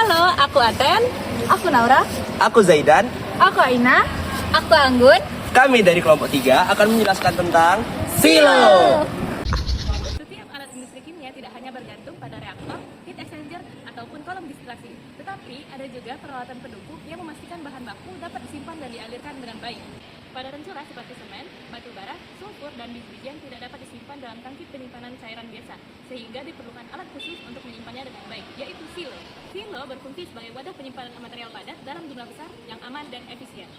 Halo, aku Aten. Aku Naura. Aku Zaidan. Aku Aina. Aku Anggun. Kami dari kelompok 3 akan menjelaskan tentang silo. Setiap alat industri kimia tidak hanya bergantung pada reaktor, heat exchanger, ataupun kolom distilasi, tetapi ada juga peralatan pendukung yang memastikan bahan baku dapat disimpan dan dialirkan dengan baik. Pada tencurah seperti semen, batu bara, sulfur, dan biji-bijian tidak dapat disimpan dalam tangki penyimpanan cairan biasa, sehingga diperlukan alat khusus untuk menyimpannya dengan baik, yaitu silo. Silo berfungsi sebagai wadah penyimpanan material padat dalam jumlah besar yang aman dan efisien.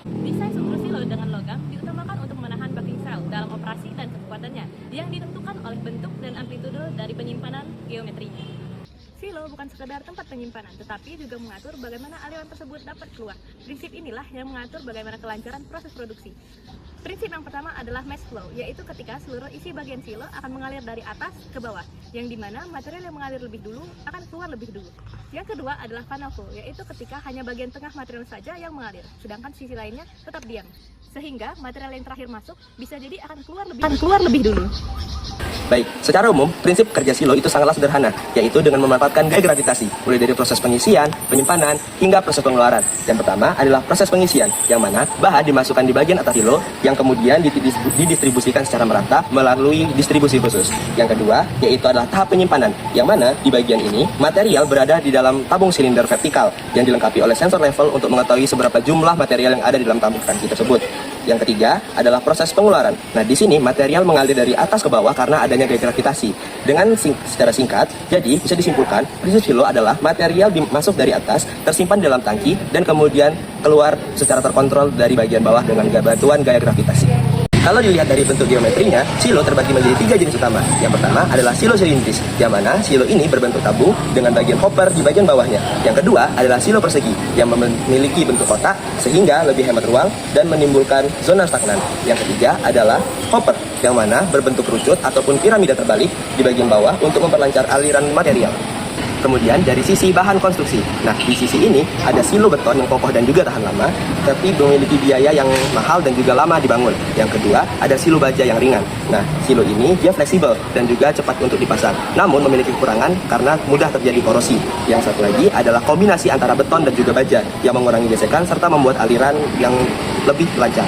Desain struktur silo dengan logam diutamakan untuk menahan backing cell dalam operasi dan kekuatannya yang ditentukan oleh bentuk dan amplitude dari penyimpanan geometrinya. Silo bukan sekedar tempat penyimpanan, tetapi juga mengatur bagaimana aliran tersebut dapat keluar. Prinsip inilah yang mengatur bagaimana kelancaran proses produksi. Prinsip yang pertama adalah mass flow, yaitu ketika seluruh isi bagian silo akan mengalir dari atas ke bawah, yang dimana material yang mengalir lebih dulu akan keluar lebih dulu. Yang kedua adalah funnel flow, yaitu ketika hanya bagian tengah material saja yang mengalir, sedangkan sisi lainnya tetap diam. Sehingga material yang terakhir masuk bisa jadi akan keluar lebih dulu. Baik, secara umum, prinsip kerja silo itu sangatlah sederhana, yaitu dengan memanfaatkan gaya gravitasi, mulai dari proses pengisian, penyimpanan, hingga proses pengeluaran. Yang pertama adalah proses pengisian, yang mana bahan dimasukkan di bagian atas silo, yang kemudian didistribusikan secara merata melalui distribusi khusus. Yang kedua, yaitu adalah tahap penyimpanan, yang mana di bagian ini, material berada di dalam tabung silinder vertikal, yang dilengkapi oleh sensor level untuk mengetahui seberapa jumlah material yang ada di dalam tabung tangki tersebut. Yang ketiga adalah proses pengeluaran. Nah, di sini material mengalir dari atas ke bawah karena adanya gaya gravitasi. Secara singkat, jadi bisa disimpulkan, prinsip silo adalah material masuk dari atas, tersimpan di dalam tangki, dan kemudian keluar secara terkontrol dari bagian bawah dengan bantuan gaya gravitasi. Kalau dilihat dari bentuk geometrinya, silo terbagi menjadi 3 jenis utama. Yang pertama adalah silo silindris, yang mana silo ini berbentuk tabung dengan bagian hopper di bagian bawahnya. Yang kedua adalah silo persegi, yang memiliki bentuk kotak sehingga lebih hemat ruang dan menimbulkan zona stagnan. Yang ketiga adalah hopper, yang mana berbentuk kerucut ataupun piramida terbalik di bagian bawah untuk memperlancar aliran material. Kemudian dari sisi bahan konstruksi, nah di sisi ini ada silo beton yang kokoh dan juga tahan lama, tapi memiliki biaya yang mahal dan juga lama dibangun. Yang kedua ada silo baja yang ringan. Nah silo ini dia fleksibel dan juga cepat untuk dipasang, namun memiliki kekurangan karena mudah terjadi korosi. Yang satu lagi adalah kombinasi antara beton dan juga baja yang mengurangi gesekan serta membuat aliran yang lebih lancar.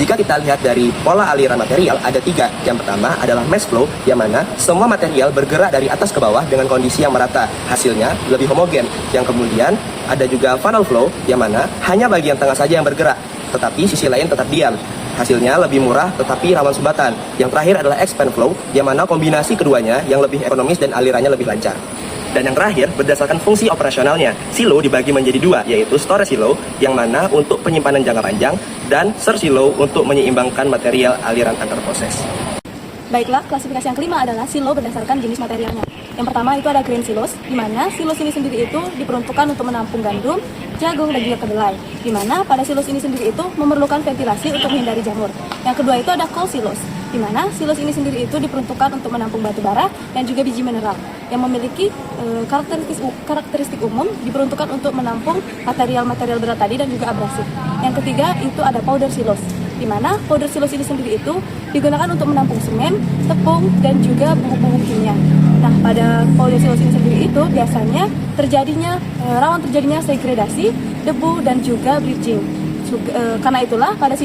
Jika kita lihat dari pola aliran material, ada 3. Yang pertama adalah mass flow, yang mana semua material bergerak dari atas ke bawah dengan kondisi yang merata. Hasilnya lebih homogen. Yang kemudian ada juga funnel flow, yang mana hanya bagian tengah saja yang bergerak, tetapi sisi lain tetap diam. Hasilnya lebih murah tetapi rawan sumbatan. Yang terakhir adalah expand flow, yang mana kombinasi keduanya yang lebih ekonomis dan alirannya lebih lancar. Dan yang terakhir, berdasarkan fungsi operasionalnya, silo dibagi menjadi 2, yaitu storage silo, yang mana untuk penyimpanan jangka panjang, dan surge silo untuk menyeimbangkan material aliran antar proses. Baiklah, klasifikasi yang kelima adalah silo berdasarkan jenis materialnya. Yang pertama itu ada grain silos, di mana silos ini sendiri itu diperuntukkan untuk menampung gandum, jagung, dan juga kedelai. Di mana pada silos ini sendiri itu memerlukan ventilasi untuk menghindari jamur. Yang kedua itu ada coal silos, di mana silos ini sendiri itu diperuntukkan untuk menampung batu bara dan juga biji mineral yang memiliki karakteristik umum diperuntukkan untuk menampung material-material berat tadi dan juga abrasif. Yang ketiga itu ada powder silos, di mana powder silos ini sendiri itu digunakan untuk menampung semen, tepung, dan juga bubuk-bubuk kimia. Nah, pada powder silos ini sendiri itu biasanya rawan terjadinya segregasi, debu, dan juga bleaching. Karena itulah pada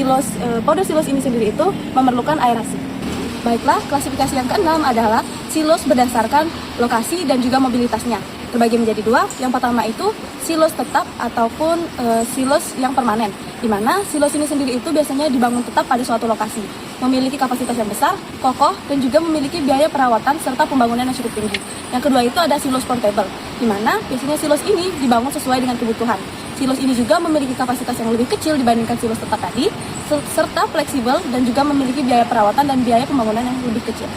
powder silos ini sendiri itu memerlukan aerasi. Baiklah, klasifikasi yang keenam adalah silos berdasarkan lokasi dan juga mobilitasnya. Terbagi menjadi 2. Yang pertama itu silos tetap ataupun silos yang permanen, di mana silos ini sendiri itu biasanya dibangun tetap pada suatu lokasi, memiliki kapasitas yang besar, kokoh, dan juga memiliki biaya perawatan serta pembangunan yang cukup tinggi. Yang kedua itu ada silos portable, di mana biasanya silos ini dibangun sesuai dengan kebutuhan. Silos ini juga memiliki kapasitas yang lebih kecil dibandingkan silos tetap tadi, serta fleksibel dan juga memiliki biaya perawatan dan biaya pembangunan yang lebih kecil.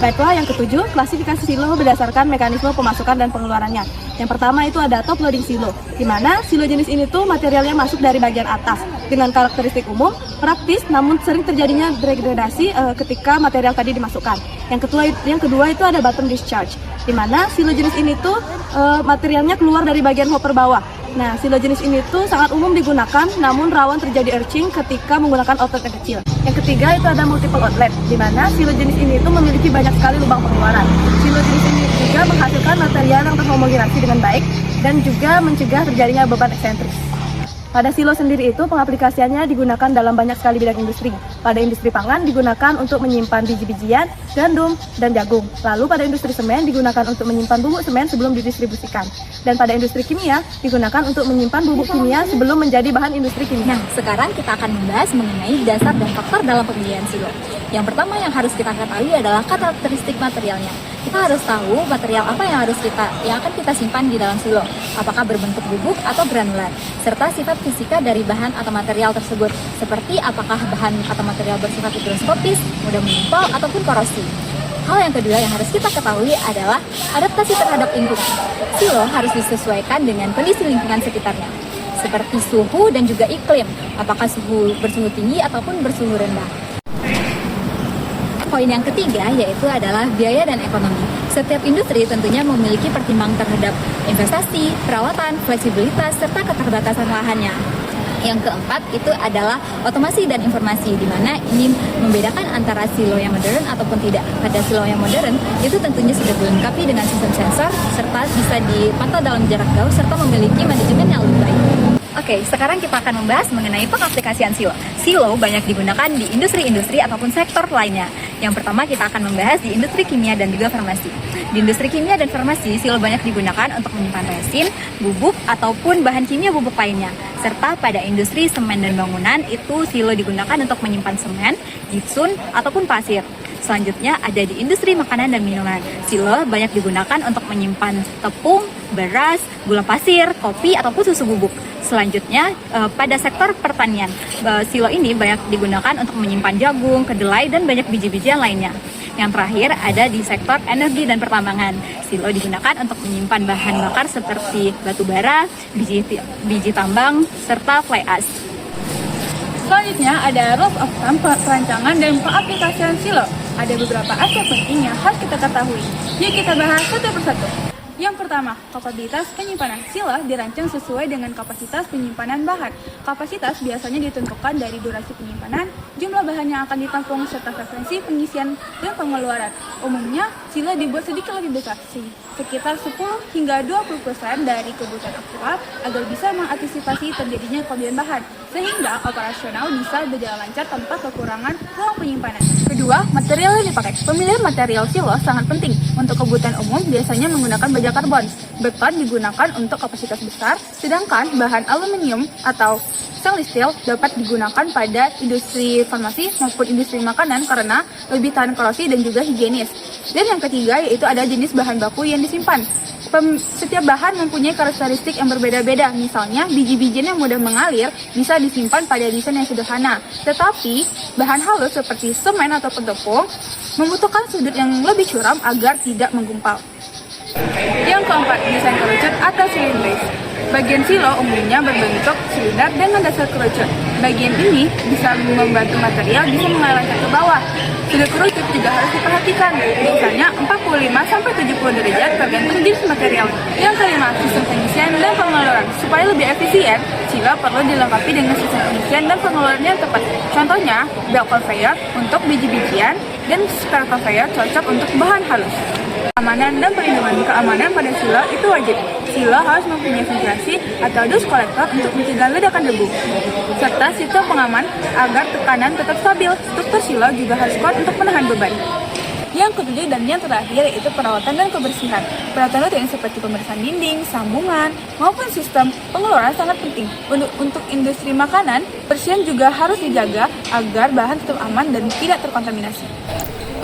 Baiklah, yang ketujuh, klasifikasi silo berdasarkan mekanisme pemasukan dan pengeluarannya. Yang pertama itu ada top loading silo, di mana silo jenis ini tuh materialnya masuk dari bagian atas dengan karakteristik umum, praktis, namun sering terjadinya degradasi ketika material tadi dimasukkan. Yang kedua itu ada bottom discharge, di mana silo jenis ini tuh materialnya keluar dari bagian hopper bawah Nah, silo jenis ini tuh sangat umum digunakan, namun rawan terjadi earthing ketika menggunakan outlet yang kecil. Yang ketiga itu ada multiple outlet, di mana silo jenis ini tuh memiliki banyak sekali lubang pengeluaran. Silo jenis ini juga menghasilkan material yang terhomogenasi dengan baik dan juga mencegah terjadinya beban eksentris. Pada silo sendiri itu pengaplikasiannya digunakan dalam banyak sekali bidang industri. Pada industri pangan digunakan untuk menyimpan biji-bijian, gandum, dan jagung. Lalu pada industri semen digunakan untuk menyimpan bubuk semen sebelum didistribusikan. Dan pada industri kimia digunakan untuk menyimpan bubuk kimia sebelum menjadi bahan industri kimia. Nah, sekarang kita akan membahas mengenai dasar dan faktor dalam pemilihan silo. Yang pertama yang harus kita ketahui adalah karakteristik materialnya. Kita harus tahu material apa yang akan kita simpan di dalam silo, apakah berbentuk bubuk atau granular, serta sifat fisika dari bahan atau material tersebut, seperti apakah bahan atau material bersifat higroskopis, mudah mengumpal, ataupun korosi. Hal yang kedua yang harus kita ketahui adalah adaptasi terhadap lingkungan. Silo harus disesuaikan dengan kondisi lingkungan sekitarnya, seperti suhu dan juga iklim, apakah bersuhu tinggi ataupun bersuhu rendah. Poin yang ketiga yaitu adalah biaya dan ekonomi. Setiap industri tentunya memiliki pertimbangan terhadap investasi, perawatan, fleksibilitas, serta keterbatasan lahannya. Yang keempat itu adalah otomasi dan informasi, di mana ini membedakan antara silo yang modern ataupun tidak. Pada silo yang modern itu tentunya sudah dilengkapi dengan sistem sensor, serta bisa dipantau dalam jarak jauh, serta memiliki manajemen yang lebih baik. Oke, sekarang kita akan membahas mengenai pengaplikasian silo. Silo banyak digunakan di industri-industri ataupun sektor lainnya. Yang pertama kita akan membahas di industri kimia dan juga farmasi. Di industri kimia dan farmasi, silo banyak digunakan untuk menyimpan resin, bubuk, ataupun bahan kimia bubuk lainnya. Serta pada industri semen dan bangunan, itu silo digunakan untuk menyimpan semen, gipsum, ataupun pasir. Selanjutnya ada di industri makanan dan minuman. Silo banyak digunakan untuk menyimpan tepung, beras, gula pasir, kopi, ataupun susu bubuk. Selanjutnya pada sektor pertanian, silo ini banyak digunakan untuk menyimpan jagung, kedelai, dan banyak biji-bijian lainnya. Yang terakhir ada di sektor energi dan pertambangan. Silo digunakan untuk menyimpan bahan bakar seperti batu bara, biji tambang, serta fly ash. Selanjutnya ada rules of thumb perancangan dan pengaplikasian silo. Ada beberapa aspek penting yang harus kita ketahui. Yuk kita bahas satu persatu. Yang pertama, kapasitas penyimpanan. Silo dirancang sesuai dengan kapasitas penyimpanan bahan. Kapasitas biasanya ditentukan dari durasi penyimpanan, jumlah bahan yang akan ditampung, serta frekuensi pengisian dan pengeluaran. Umumnya, silo dibuat sedikit lebih besar, sekitar 10 hingga 20% dari kebutuhan aktual agar bisa mengantisipasi terjadinya kelebihan bahan, sehingga operasional bisa berjalan lancar tanpa kekurangan ruang penyimpanan. Kedua, material yang dipakai. Pemilihan material silo sangat penting. Untuk kebutuhan umum biasanya menggunakan baja karbon. Beton digunakan untuk kapasitas besar, sedangkan bahan aluminium atau stainless steel dapat digunakan pada industri farmasi maupun industri makanan karena lebih tahan korosi dan juga higienis. Dan yang ketiga yaitu ada jenis bahan baku yang disimpan. Setiap bahan mempunyai karakteristik yang berbeda-beda. Misalnya, biji-bijian yang mudah mengalir bisa disimpan pada desain yang sederhana. Tetapi, bahan halus seperti semen atau tepung membutuhkan sudut yang lebih curam agar tidak menggumpal. Yang keempat, desain kerucut atau silindris. Bagian silo umumnya berbentuk silinder dengan dasar kerucut. Bagian ini bisa membantu material bisa mengalir ke bawah. Sudut kerucut juga harus diperhatikan, misalnya 45-70 derajat tergantung jenis material. Yang kelima, sistem pengisian dan pengeluaran. Supaya lebih efisien, silo perlu dilengkapi dengan sistem pengisian dan pengeluaran yang tepat. Contohnya, belt conveyor untuk biji-bijian dan spiral conveyor cocok untuk bahan halus. Keamanan dan perlindungan. Keamanan pada silo itu wajib. Silo harus mempunyai ventilasi atau dust collector untuk mencegah ledakan debu, serta sistem pengaman agar tekanan tetap stabil. Struktur silo juga harus kuat untuk menahan beban. Yang ketujuh dan yang terakhir yaitu perawatan dan kebersihan. Perawatan rutin seperti pembersihan dinding, sambungan, maupun sistem pengeluaran sangat penting. Untuk industri makanan, kebersihan juga harus dijaga agar bahan tetap aman dan tidak terkontaminasi.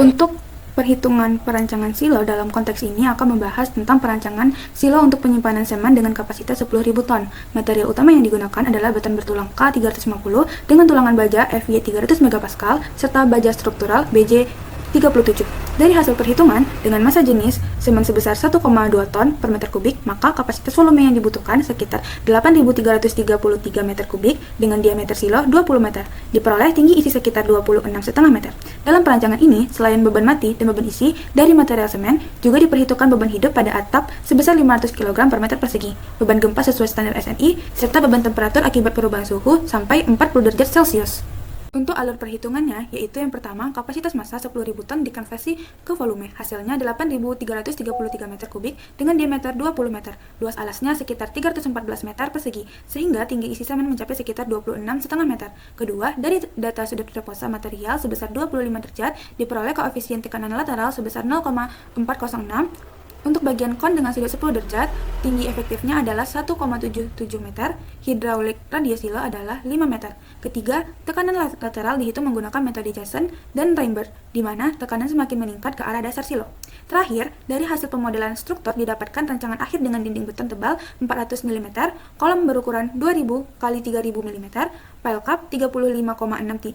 Untuk perhitungan perancangan silo dalam konteks ini akan membahas tentang perancangan silo untuk penyimpanan semen dengan kapasitas 10.000 ton. Material utama yang digunakan adalah beton bertulang K350 dengan tulangan baja FY 300 MPa serta baja struktural BJ 37. Dari hasil perhitungan, dengan massa jenis semen sebesar 1,2 ton per meter kubik, maka kapasitas volume yang dibutuhkan sekitar 8.333 meter kubik dengan diameter silo 20 meter, diperoleh tinggi isi sekitar 26,5 meter. Dalam perancangan ini, selain beban mati dan beban isi dari material semen, juga diperhitungkan beban hidup pada atap sebesar 500 kg per meter persegi, beban gempa sesuai standar SNI, serta beban temperatur akibat perubahan suhu sampai 40 derajat Celcius. Untuk alur perhitungannya, yaitu yang pertama, kapasitas massa 10.000 ton dikonversi ke volume. Hasilnya 8.333 meter kubik dengan diameter 20 meter. Luas alasnya sekitar 314 meter persegi, sehingga tinggi isi semen mencapai sekitar 26,5 meter. Kedua, dari data sudut reposa material sebesar 25 derajat, diperoleh koefisien tekanan lateral sebesar 0,406. Untuk bagian kon dengan sudut 10 derajat, tinggi efektifnya adalah 1,77 meter, hidraulik radius silo adalah 5 meter. Ketiga, tekanan lateral dihitung menggunakan metode Jason dan Reinberg, di mana tekanan semakin meningkat ke arah dasar silo. Terakhir, dari hasil pemodelan struktur didapatkan rancangan akhir dengan dinding beton tebal 400 mm, kolom berukuran 2000 x 3000 mm, pile cap 35,6 x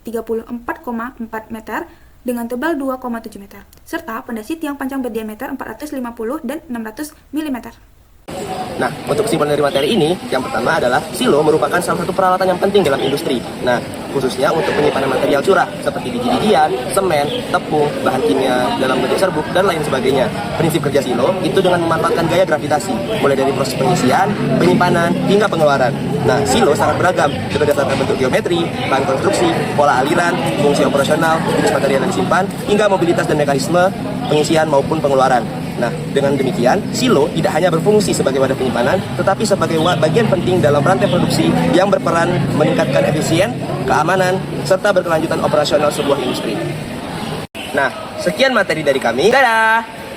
34,4 meter, dengan tebal 2,7 meter, serta pondasi tiang panjang berdiameter 450 dan 600 mm. Nah, untuk kesimpulan dari materi ini, yang pertama adalah silo merupakan salah satu peralatan yang penting dalam industri. Nah, khususnya untuk penyimpanan material curah seperti biji-bijian, semen, tepung, bahan kimia dalam bentuk serbuk, dan lain sebagainya. Prinsip kerja silo itu dengan memanfaatkan gaya gravitasi, mulai dari proses pengisian, penyimpanan, hingga pengeluaran. Nah, silo sangat beragam berdasarkan bentuk geometri, bahan konstruksi, pola aliran, fungsi operasional, jenis material yang disimpan, hingga mobilitas dan mekanisme pengisian maupun pengeluaran. Nah, dengan demikian, silo tidak hanya berfungsi sebagai wadah penyimpanan, tetapi sebagai bagian penting dalam rantai produksi yang berperan meningkatkan efisien, keamanan, serta berkelanjutan operasional sebuah industri. Nah, sekian materi dari kami. Dadah!